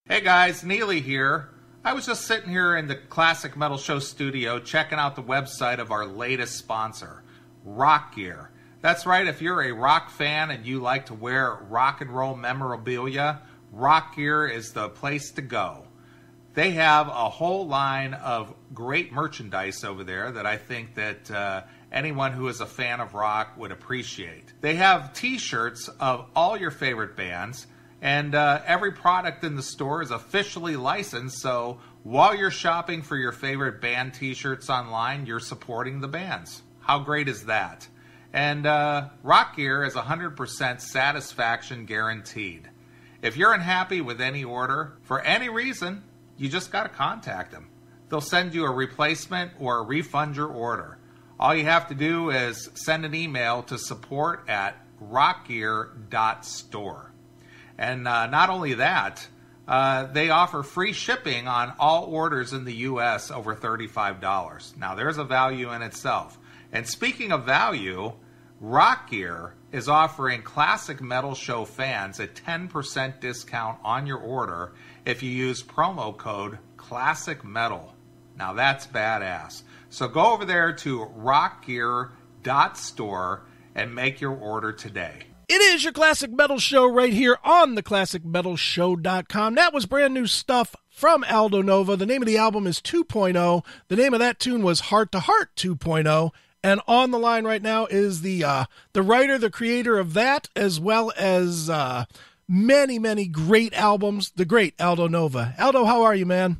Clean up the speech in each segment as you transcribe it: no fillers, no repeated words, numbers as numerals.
Hey guys, Neely here. I was just sitting here in the Classic Metal Show studio checking out the website of our latest sponsor, Rock Gear. That's right, if you're a rock fan and you like to wear rock and roll memorabilia, Rock Gear is the place to go. They have a whole line of great merchandise over there that I think that anyone who is a fan of rock would appreciate. They have t-shirts of all your favorite bands, and every product in the store is officially licensed, so while you're shopping for your favorite band t-shirts online, you're supporting the bands. How great is that? And Rock Gear is 100% satisfaction guaranteed. If you're unhappy with any order, for any reason, you just got to contact them. They'll send you a replacement or refund your order. All you have to do is send an email to support@rockgear.store. And not only that, they offer free shipping on all orders in the U.S. over $35. Now, there's a value in itself. And speaking of value, Rock Gear is offering Classic Metal Show fans a 10% discount on your order if you use promo code ClassicMetal. Now, that's badass. So go over there to rockgear.store and make your order today. It is your Classic Metal Show right here on the ClassicMetalShow.com. That was brand new stuff from Aldo Nova. The name of the album is 2.0. The name of that tune was Heart to Heart 2.0. And on the line right now is the writer, the creator of that, as well as many, many great albums, the great Aldo Nova. Aldo, how are you, man?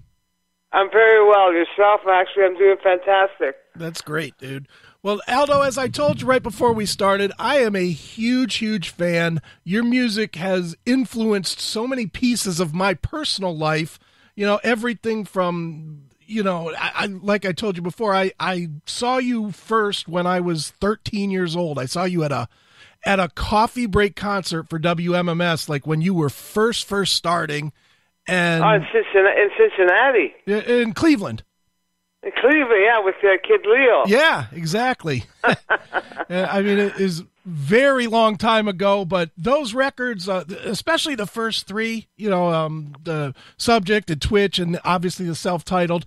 I'm very well. Yourself? Actually, I'm doing fantastic. That's great, dude. Well, Aldo, as I told you right before we started, I am a huge, huge fan. Your music has influenced so many pieces of my personal life. You know, everything from, you know, I like I told you before, I saw you first when I was 13 years old. I saw you at a coffee break concert for WMMS, like when you were first starting. And in Cincinnati. In Cleveland. In Cleveland, yeah, with Kid Leo. Yeah, exactly. I mean, it is very long time ago, but those records, especially the first three, you know, the Subject and Twitch and obviously the self-titled,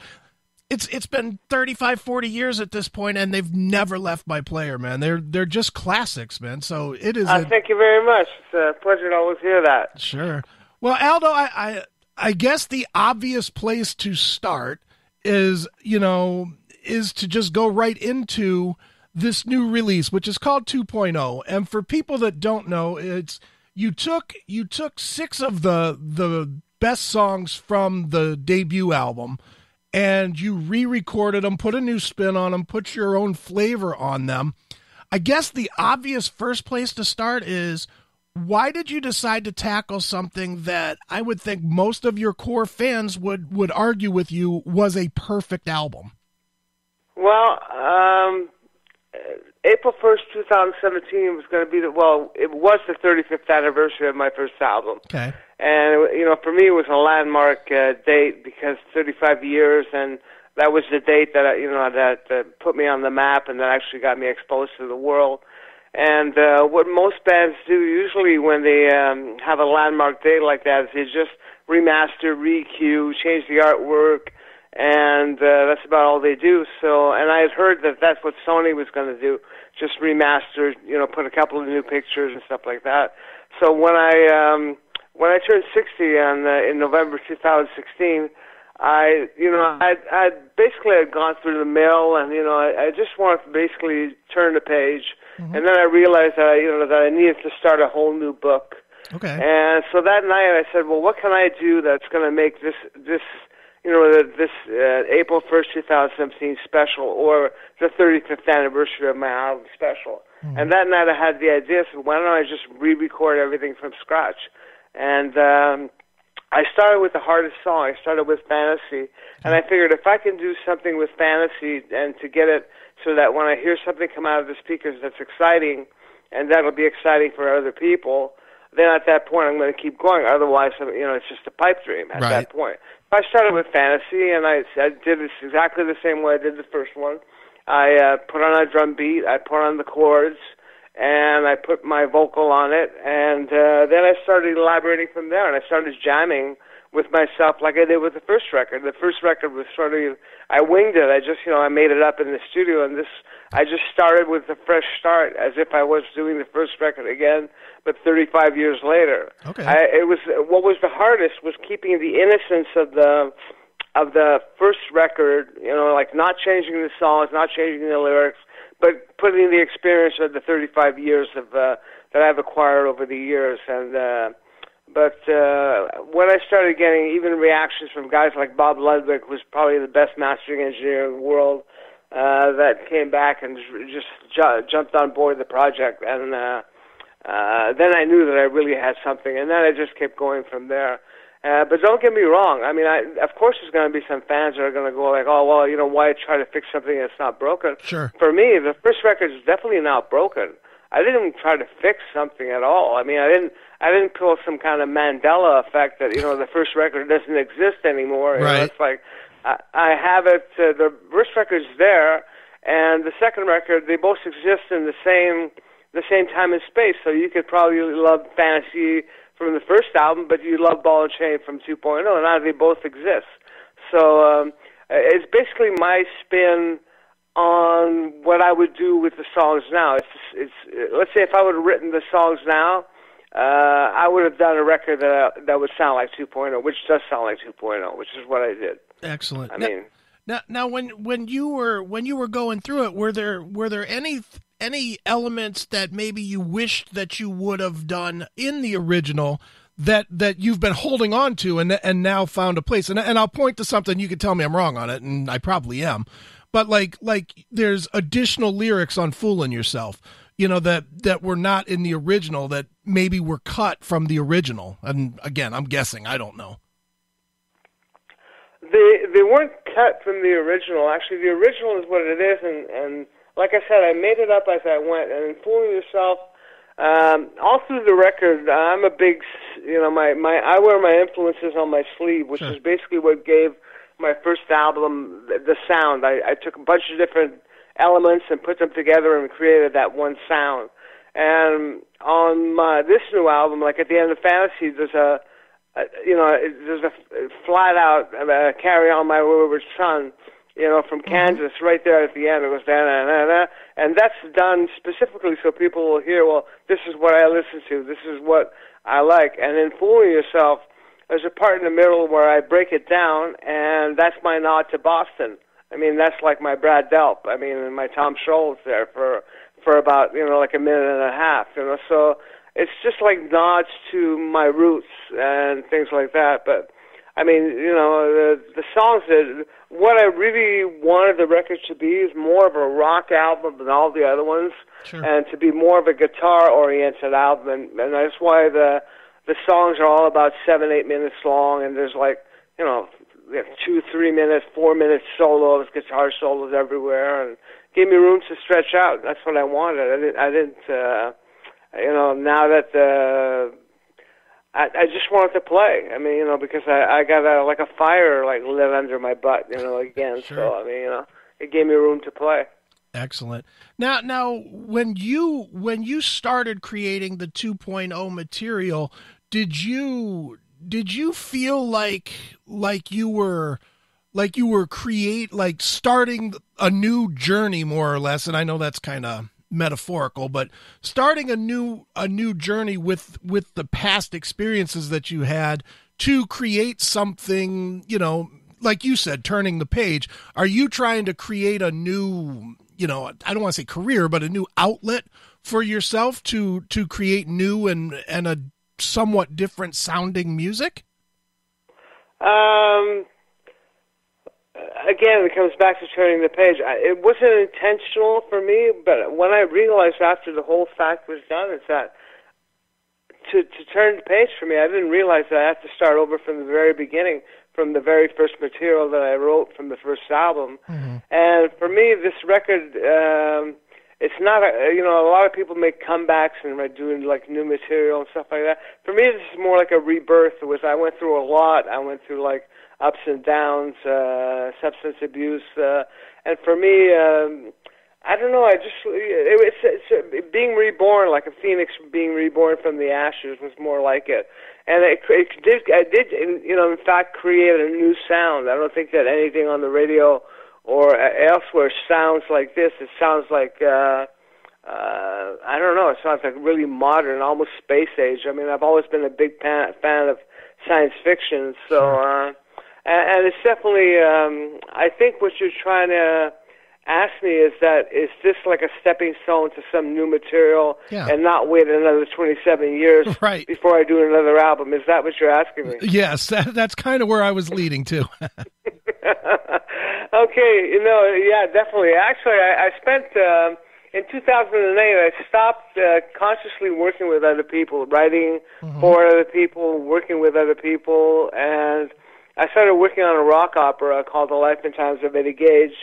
it's been 35, 40 years at this point, and they've never left my player, man. They're just classics, man. So it is. Thank you very much. It's a pleasure to always hear that. Sure. Well, Aldo, I guess the obvious place to start is to just go right into this new release, which is called 2.0. And for people that don't know, it's you took 6 of the best songs from the debut album and you re-recorded them, put a new spin on them, put your own flavor on them. I guess the obvious first place to start is, why did you decide to tackle something that I would think most of your core fans would argue with you was a perfect album? Well, April 1st, 2017 was going to be it was the 35th anniversary of my first album. Okay. And, you know, for me it was a landmark date because 35 years, and that was the date that, that put me on the map and that actually got me exposed to the world. And what most bands do usually when they have a landmark day like that is they just remaster, re-cue, change the artwork, and that's about all they do. So, and I had heard that that's what Sony was going to do, just remaster, put a couple of new pictures and stuff like that. So when I turned 60 in November 2016, I basically had gone through the mill, and I just wanted to basically turn the page. Mm-hmm. And then I realized that I needed to start a whole new book. Okay. And so that night I said, well, what can I do that's going to make this April 1st, 2017 special, or the 35th anniversary of my album special? Mm-hmm. And that night I had the idea, so why don't I just re-record everything from scratch? And I started with the hardest song. I started with Fantasy. And I figured if I can do something with Fantasy and to get it so that when I hear something come out of the speakers that's exciting, and that'll be exciting for other people, then at that point I'm going to keep going. Otherwise, it's just a pipe dream at that point. I started with Fantasy, and I did this exactly the same way I did the first one. I put on a drum beat, I put on the chords, and I put my vocal on it, and then I started elaborating from there, and I started jamming with myself like I did with the first record. The first record was sort of, I winged it. I just, I made it up in the studio, and I just started with a fresh start, as if I was doing the first record again, but 35 years later. Okay. What was the hardest was keeping the innocence of the first record, like not changing the songs, not changing the lyrics, but putting the experience of the 35 years of that I've acquired over the years. And but when I started getting even reactions from guys like Bob Ludwig, who's probably the best mastering engineer in the world, that came back and just jumped on board the project, and then I knew that I really had something, and then I just kept going from there. But don't get me wrong. I mean, of course there's going to be some fans that are going to go like, oh, well, why try to fix something that's not broken? Sure. For me, the first record is definitely not broken. I didn't try to fix something at all. I mean, I didn't pull some kind of Mandela effect that, the first record doesn't exist anymore. Right. It's like, I have it, the first record's there, and the second record, they both exist in the same time and space. So you could probably love Fantasy from the first album, but you love Ball and Chain from 2.0, and now they both exist. So it's basically my spin on what I would do with the songs now. It's let's say if I would have written the songs now, I would have done a record that would sound like 2.0, which does sound like 2.0, which is what I did. Excellent. I mean, now when you were going through it, were there any elements that maybe you wished that you would have done in the original that you've been holding on to and now found a place? And I'll point to something, you can tell me I'm wrong on it, and I probably am. But like there's additional lyrics on Foolin' Yourself, that were not in the original, that maybe were cut from the original. And again, I'm guessing, I don't know. They weren't cut from the original. Actually, the original is what it is, and like I said, I made it up as I went. And in Fooling Yourself, all through the record, I'm a big, I wear my influences on my sleeve, which Sure. is basically what gave my first album the sound. I took a bunch of different elements and put them together and created that one sound. And on this new album, like at the end of Fantasy, there's a flat out Carry On My Wayward Son, from Kansas, right there at the end. It goes da da da da, and that's done specifically so people will hear, well, this is what I listen to, this is what I like. And in Fooling Yourself, there's a part in the middle where I break it down, and that's my nod to Boston. I mean, that's like my Brad Delp. I mean, and my Tom Scholz there for about like a minute and a half. So it's just like nods to my roots and things like that. But I mean, the songs that what I really wanted the record to be is more of a rock album than all the other ones, Sure. and to be more of a guitar-oriented album. And that's why the songs are all about 7-8 minutes long, and there's like 2, 3 minutes, 4 minutes solos, guitar solos everywhere, and gave me room to stretch out. That's what I wanted. I didn't now that I just wanted to play. I mean, because I got like a fire lit under my butt, again. Sure. So I mean, it gave me room to play. Excellent. Now, when you started creating the 2.0 material, did you feel like you were starting a new journey, more or less? And I know that's kind of metaphorical, but starting a new journey with the past experiences that you had to create something, like you said, turning the page. Are you trying to create a new, I don't want to say career, but a new outlet for yourself to create new and a somewhat different sounding music? Again, it comes back to turning the page. It wasn't intentional for me, but when I realized after the whole fact was done, is that to turn the page for me, I didn't realize that I had to start over from the very beginning, from the very first material that I wrote from the first album. Mm-hmm. And for me, this record, it's not a lot of people make comebacks and doing like new material and stuff like that. For me, this is more like a rebirth. I went through a lot. I went through like ups and downs, substance abuse, and for me, I don't know. It's being reborn, like a phoenix being reborn from the ashes, was more like it. And I did, in fact, create a new sound. I don't think that anything on the radio or elsewhere sounds like this. It sounds like, I don't know, it sounds like really modern, almost space age. I mean, I've always been a big fan of science fiction, so, and it's definitely, I think what you're trying to ask me is this like a stepping stone to some new material and not wait another 27 years before I do another album? Is that what you're asking me? Yes, that's kind of where I was leading to. Okay, yeah, definitely. Actually, I spent, in 2008, I stopped consciously working with other people, writing for other people, working with other people, and I started working on a rock opera called The Life and Times of Eddie Gage.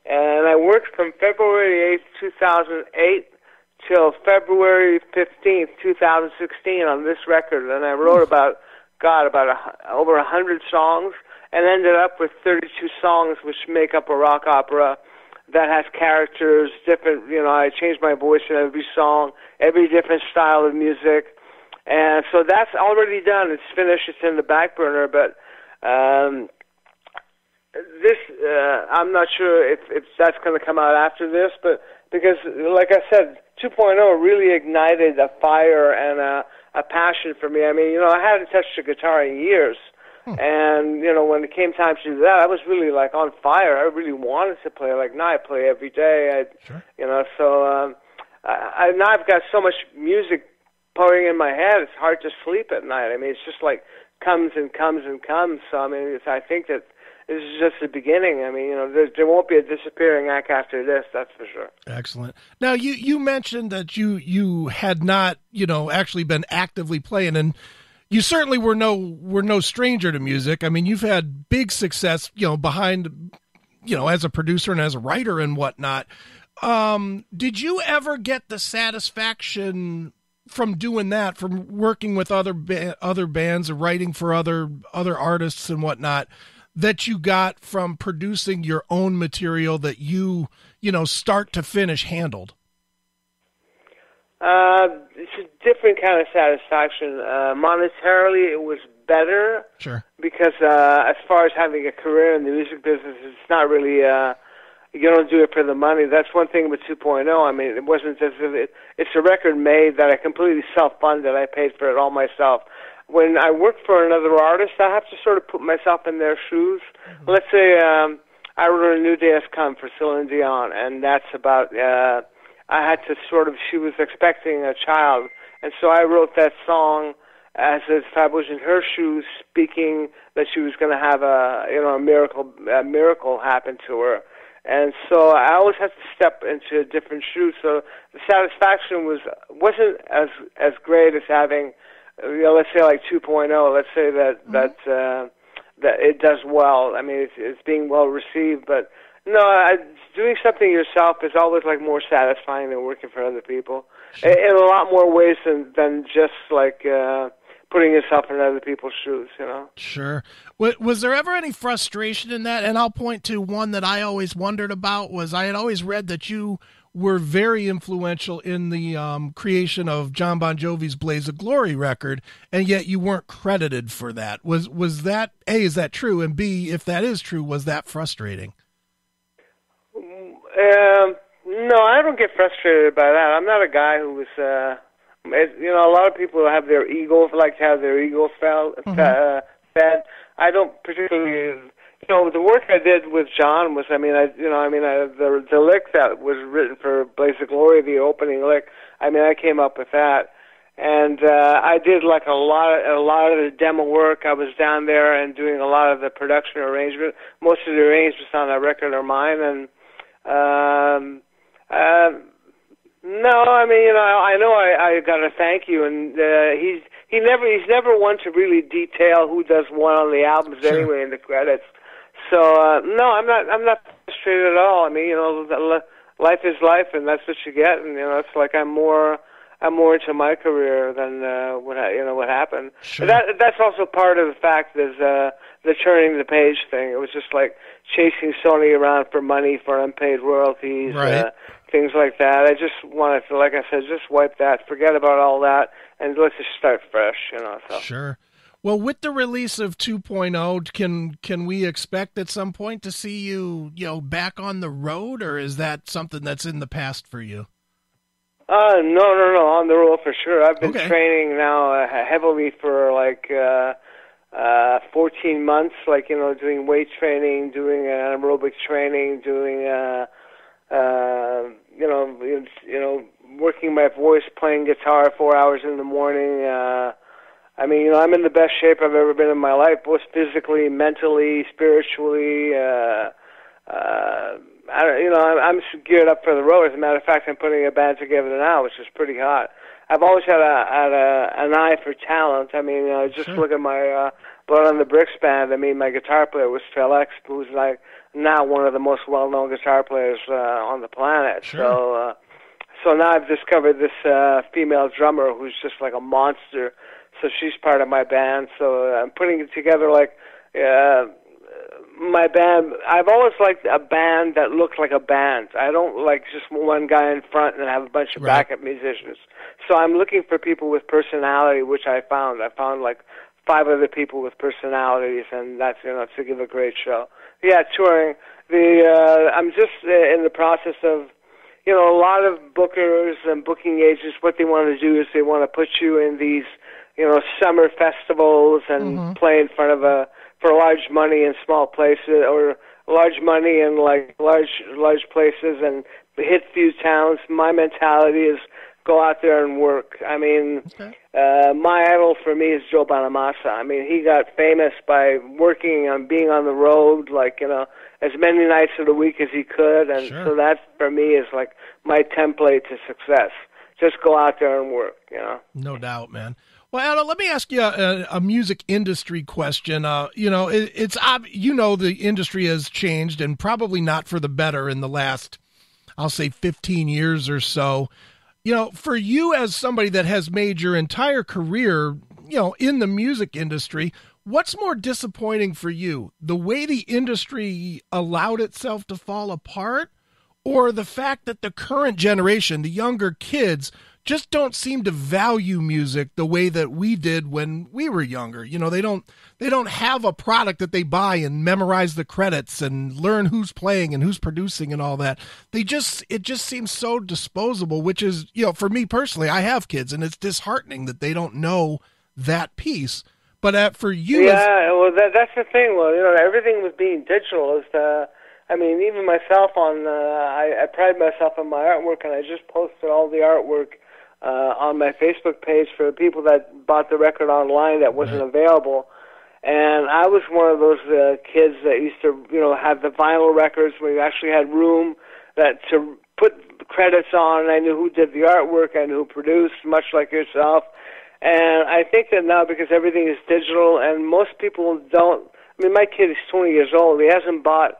And I worked from February 8th, 2008 till February 15th, 2016 on this record. And I wrote about over 100 songs and ended up with 32 songs which make up a rock opera that has characters, different, I changed my voice in every song, every different style of music. And so that's already done. It's finished. It's in the back burner, but this, I'm not sure if that's going to come out after this, but because, like I said, 2.0 really ignited a fire and a passion for me. I mean, I hadn't touched a guitar in years, and, when it came time to do that, I was really, like, on fire. I really wanted to play. Like, now I play every day, so now I've got so much music pouring in my head, it's hard to sleep at night. I mean, it's just like comes and comes and comes, so, I mean, I think that this is just the beginning. I mean, there won't be a disappearing act after this, that's for sure. Excellent. Now, you mentioned that you had not, actually been actively playing, and you certainly were no stranger to music. I mean, you've had big success, behind, as a producer and as a writer and whatnot. Did you ever get the satisfaction from doing that, from working with other bands or writing for other artists and whatnot, that you got from producing your own material that you start to finish handled? It's a different kind of satisfaction. Monetarily, it was better. Sure. Because as far as having a career in the music business, it's not really, you don't do it for the money. That's one thing with 2.0. I mean, it wasn't as if it's a record made that I completely self-funded. I paid for it all myself. When I work for another artist, I have to sort of put myself in their shoes. Mm-hmm. Let's say I wrote A New Day Has Come for Celine Dion, and that's about, I had to she was expecting a child, and so I wrote that song as if I was in her shoes, speaking that she was going to have a miracle happen to her. And so I always have to step into different shoes. So the satisfaction wasn't as great as having, let's say like 2.0. Let's say that it does well. I mean, it's being well received. But no, doing something yourself is always like more satisfying than working for other people. Sure. In a lot more ways than just like putting yourself in other people's shoes, Sure. Was there ever any frustration in that? And I'll point to one that I always wondered about. Was I had always read that you were very influential in the creation of John Bon Jovi's Blaze of Glory record, and yet you weren't credited for that. Was that, A, is that true? And B, if that is true, was that frustrating? No, I don't get frustrated by that. I'm not a guy who was, a lot of people have their egos, like to have their egos fed. I don't particularly, the work I did with John was, the lick that was written for Blaze of Glory, the opening lick, I came up with that. And I did like a lot of the demo work. I was down there and doing a lot of the production arrangement. Most of the arrangements on that record are mine, and no, I know I got to thank you, and he's never one to really detail who does what on the albums. Sure. Anyway in the credits. So no, I'm not frustrated at all. I mean, life is life, and that's what you get, and it's like I'm more I'm more into my career than what happened. Sure. That's also part of the fact is the turning the page thing. It was just like chasing Sony around for money for unpaid royalties, right. Things like that. I just wanted to, like I said, just wipe that, forget about all that, and let's just start fresh. So. Sure. Well, with the release of 2.0, can we expect at some point to see you back on the road, or is that something that's in the past for you? No, on the road for sure. I've been training now heavily for 14 months, doing weight training, doing aerobics training, doing working my voice, playing guitar 4 hours in the morning. I'm in the best shape I've ever been in my life, both physically, mentally, spiritually. I'm geared up for the road. As a matter of fact, I'm putting a band together now, which is pretty hot. I've always had an eye for talent. Just look at my Blood on the Bricks band. My guitar player was Felix, who's now one of the most well-known guitar players on the planet. Sure. So now I've discovered this female drummer who's just like a monster. So she's part of my band. So I'm putting it together my band. I've always liked a band that looks like a band. I don't like just one guy in front and have a bunch of backup musicians. So I'm looking for people with personality, which I found. I found 5 other people with personalities, and that's to give a great show. Yeah, touring. I'm just in the process of, a lot of bookers and booking agents. What they want to do is they want to put you in these, summer festivals and play in front of for large money in small places, or large money in large places and hit few towns. My mentality is go out there and work. My idol for me is Joe Bonamassa. He got famous by working and being on the road, as many nights of the week as he could, and so that for me is my template to success. Just go out there and work. No doubt, man. Well, Aldo, let me ask you a music industry question. The industry has changed, and probably not for the better in the last, I'll say, 15 years or so. For you as somebody that has made your entire career, in the music industry, what's more disappointing for you? The way the industry allowed itself to fall apart, or the fact that the current generation, the younger kids, just don't seem to value music the way that we did when we were younger? They don't have a product that they buy and memorize the credits and learn who's playing and who's producing and all that. It just seems so disposable, which is, for me personally, I have kids, and it's disheartening that they don't know that piece. But for you, that's the thing. Well, everything was being digital. Even myself I pride myself on my artwork, and I just posted all the artwork on my Facebook page for the people that bought the record online that wasn't available. And I was one of those kids that used to, have the vinyl records where you actually had room to put credits on, and I knew who did the artwork, I knew who produced, much like yourself. And I think that now, because everything is digital, and most people don't, my kid is 20 years old, he hasn't bought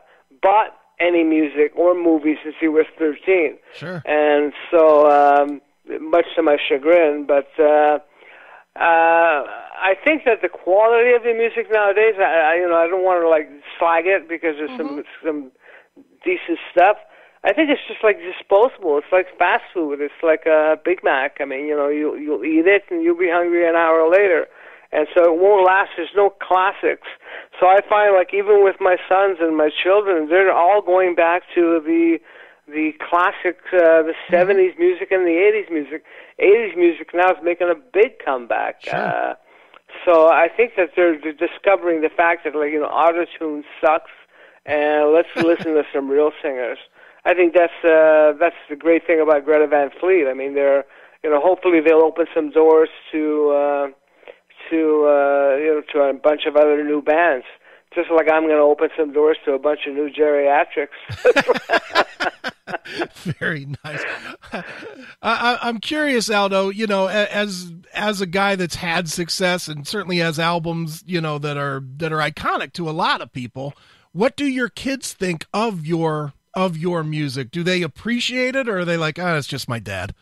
any music or movies since he was 13. Sure. And so, much to my chagrin, but I think that the quality of the music nowadays, I don't want to slag it, because there's some decent stuff. I think it's just disposable. It's like fast food. It's like a Big Mac. You'll eat it and you'll be hungry an hour later. And so it won't last. There's no classics. So I find even with my sons and my children, they're all going back to the classic, the 70s music and the 80s music. 80s music now is making a big comeback. Sure. So I think that they're discovering the fact that auto-tune sucks, and let's listen to some real singers. I think that's the great thing about Greta Van Fleet. They're hopefully they'll open some doors to a bunch of other new bands. Just like I'm going to open some doors to a bunch of new geriatrics. Very nice. I'm curious, Aldo, as a guy that's had success and certainly has albums, that are iconic to a lot of people, what do your kids think of your music? Do they appreciate it, or are they like, it's just my dad?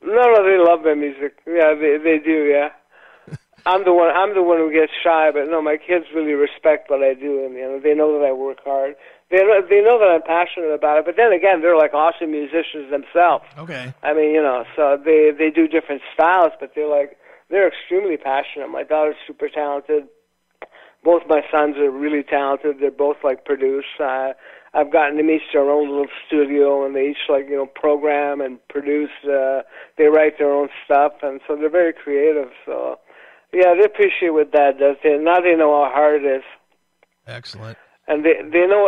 No, they love my music. Yeah, they do. Yeah. I'm the one who gets shy, but no, my kids really respect what I do, and they know that I work hard. They know that I'm passionate about it. But then again, they're like awesome musicians themselves. Okay. I mean, so they do different styles, but they're extremely passionate. My daughter's super talented. Both my sons are really talented. They're both like produce. I've gotten them each their own little studio, and they each program and produce. They write their own stuff, and so they're very creative. So. Yeah, they appreciate what Dad does. Now they know how hard it is. Excellent. And they know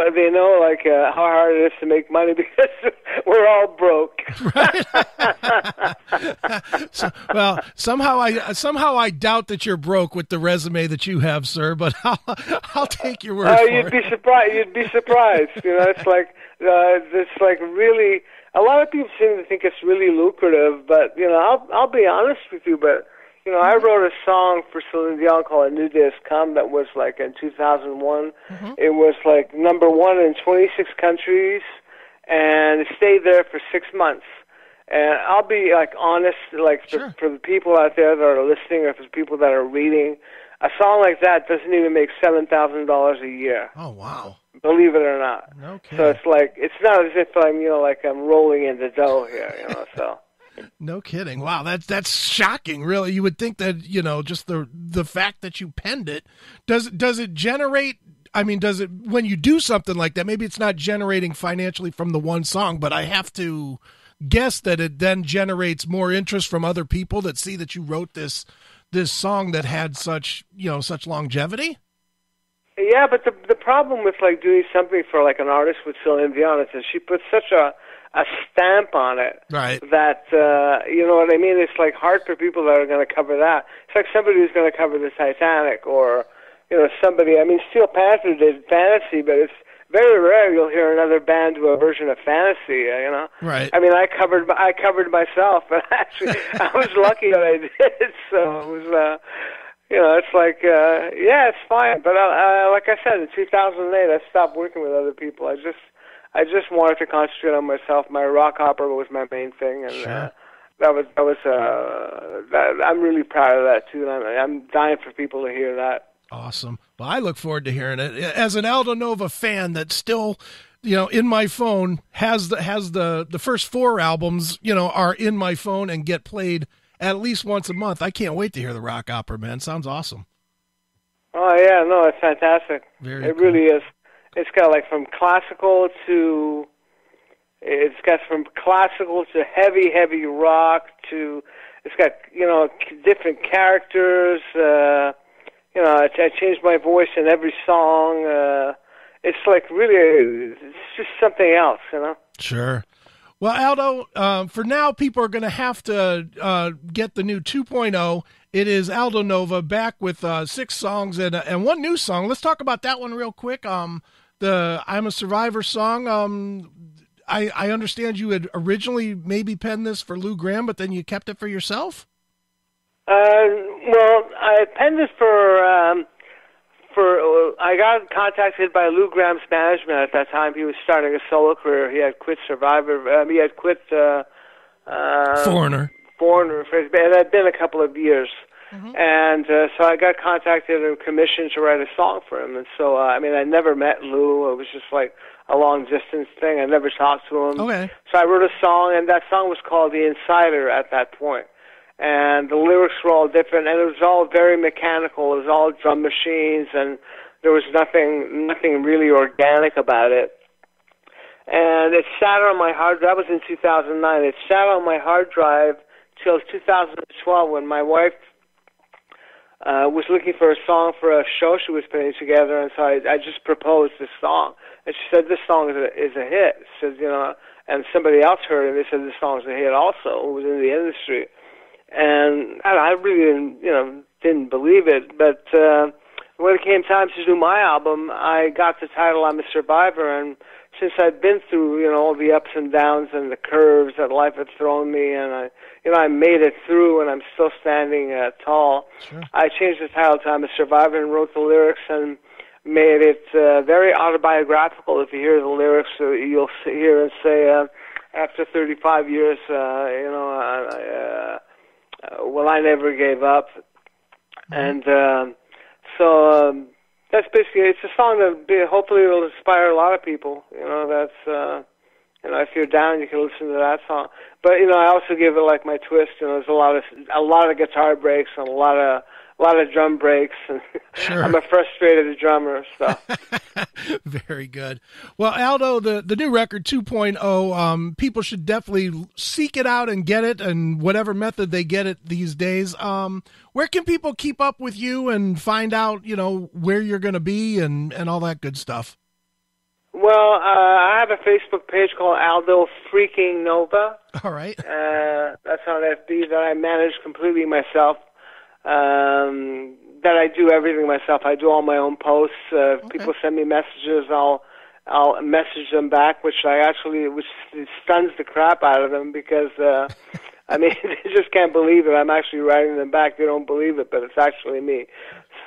like how hard it is to make money because we're all broke. Well, somehow I doubt that you're broke with the resume that you have, sir. But I'll take your word for it. You'd be surprised. It's like really. A lot of people seem to think it's really lucrative, but I'll be honest with you, but. I wrote a song for Celine Dion called A New Day Has Come that was like in 2001. Mm-hmm. It was like #1 in 26 countries, and it stayed there for 6 months. And I'll be like honest, like sure. for the people out there that are listening or for the people that are reading, a song like that doesn't even make $7,000 a year. Oh, wow. Believe it or not. Okay. So it's like, it's not as if I'm rolling in the dough here, so. No kidding. Wow, that's shocking, really. You would think that, just the fact that you penned it, does it generate, does it, when you do something like that, maybe it's not generating financially from the one song, but I have to guess that it then generates more interest from other people that see that you wrote this song that had such longevity? Yeah, but the problem with like doing something for like an artist with Celine Dion is that she puts such a stamp on it, right? That you know what I mean. It's like hard for people that are going to cover that. It's like somebody who's going to cover the Titanic, or somebody. I mean, Steel Panther did Fantasy, but it's very rare you'll hear another band do a version of Fantasy. Right? I mean, I covered myself, but actually, I was lucky that I did. So it was. It's like, it's fine. But like I said, in 2008, I stopped working with other people. I just wanted to concentrate on myself. My rock opera was my main thing, and sure. I'm really proud of that too. And I'm dying for people to hear that. Awesome. Well, I look forward to hearing it. As an Aldo Nova fan, that still, in my phone has the first 4 albums, are in my phone and get played at least once a month. I can't wait to hear the rock opera, man. Sounds awesome. Oh yeah, no, it's fantastic. Very it cool. really is. It's got like from classical to heavy rock to, it's got, different characters. I changed my voice in every song. It's like really, it's just something else, Sure. Well, Aldo, for now, people are going to have to get the new 2.0. It is Aldo Nova back with 6 songs and 1 new song. Let's talk about that one real quick. The I'm a Survivor song. I understand you had originally maybe penned this for Lou Gramm, but then you kept it for yourself? Well, I penned it I got contacted by Lou Gramm's management at that time. He was starting a solo career. He had quit Survivor. He had quit Foreigner. It had been a couple of years. Mm-hmm. And so I got contacted and commissioned to write a song for him. And so, I never met Lou. It was just like a long-distance thing. I never talked to him. Okay. So I wrote a song, and that song was called The Insider at that point. And the lyrics were all different, and it was all very mechanical. It was all drum machines, and there was nothing really organic about it. And it sat on my hard drive. That was in 2009. It sat on my hard drive till 2012 when my wife was looking for a song for a show she was putting together, and so I just proposed this song. And she said, this song is a hit. She says, and somebody else heard it, and they said this song is a hit also, who was in the industry. And I really didn't believe it, but when it came time to do my album, I got the title I'm a Survivor, and since I'd been through, all the ups and downs and the curves that life had thrown me, and I made it through, and I'm still standing tall. Sure. I changed the title to I'm a Survivor and wrote the lyrics and made it very autobiographical. If you hear the lyrics, you'll hear and say, after 35 years, well, I never gave up. And so that's basically, it's a song that hopefully will inspire a lot of people. That's, if you're down, you can listen to that song. But, I also give it like my twist. There's a lot of guitar breaks and a lot of drum breaks. And Sure. I'm a frustrated drummer, so. Very good. Well, Aldo, the new record 2.0, people should definitely seek it out and get it, and whatever method they get it these days. Where can people keep up with you and find out, where you're going to be and all that good stuff? Well, I have a Facebook page called Aldo freaking Nova. All right. That's on FB that I manage completely myself. That I do everything myself. I do all my own posts. Okay. People send me messages, I'll message them back, which stuns the crap out of them because, they just can't believe it. I'm actually writing them back. They don't believe it, but it's actually me.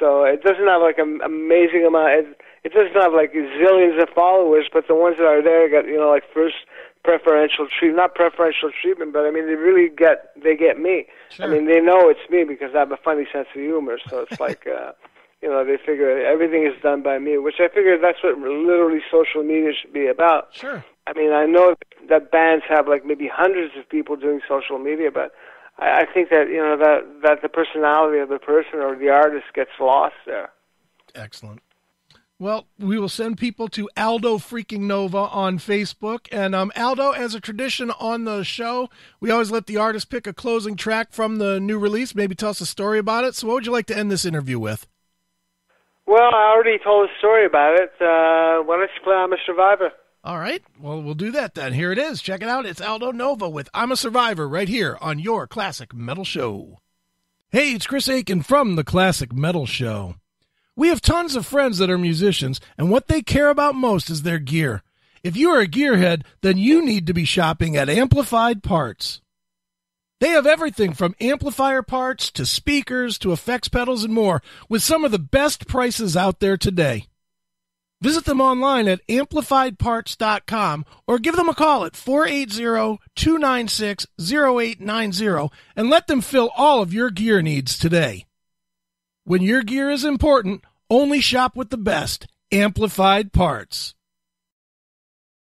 So it doesn't have like an amazing amount. It doesn't have like zillions of followers, but the ones that are there get, like first preferential treatment, not preferential treatment, but they get me. Sure. They know it's me because I have a funny sense of humor. So it's like, they figure everything is done by me, which I figure that's what literally social media should be about. Sure. I know that bands have like maybe hundreds of people doing social media, but I think that, that the personality of the person or the artist gets lost there. Excellent. Well, we will send people to Aldo freaking Nova on Facebook. And Aldo, as a tradition on the show, we always let the artist pick a closing track from the new release, maybe tell us a story about it. So what would you like to end this interview with? Well, I already told a story about it. Why don't you play I'm a Survivor? All right. Well, we'll do that then. Here it is. Check it out. It's Aldo Nova with I'm a Survivor right here on your Classic Metal Show. Hey, it's Chris Aiken from the Classic Metal Show. We have tons of friends that are musicians, and what they care about most is their gear. If you are a gearhead, then you need to be shopping at Amplified Parts. They have everything from amplifier parts to speakers to effects pedals and more, with some of the best prices out there today. Visit them online at amplifiedparts.com or give them a call at 480-296-0890 and let them fill all of your gear needs today. When your gear is important, only shop with the best, Amplified Parts.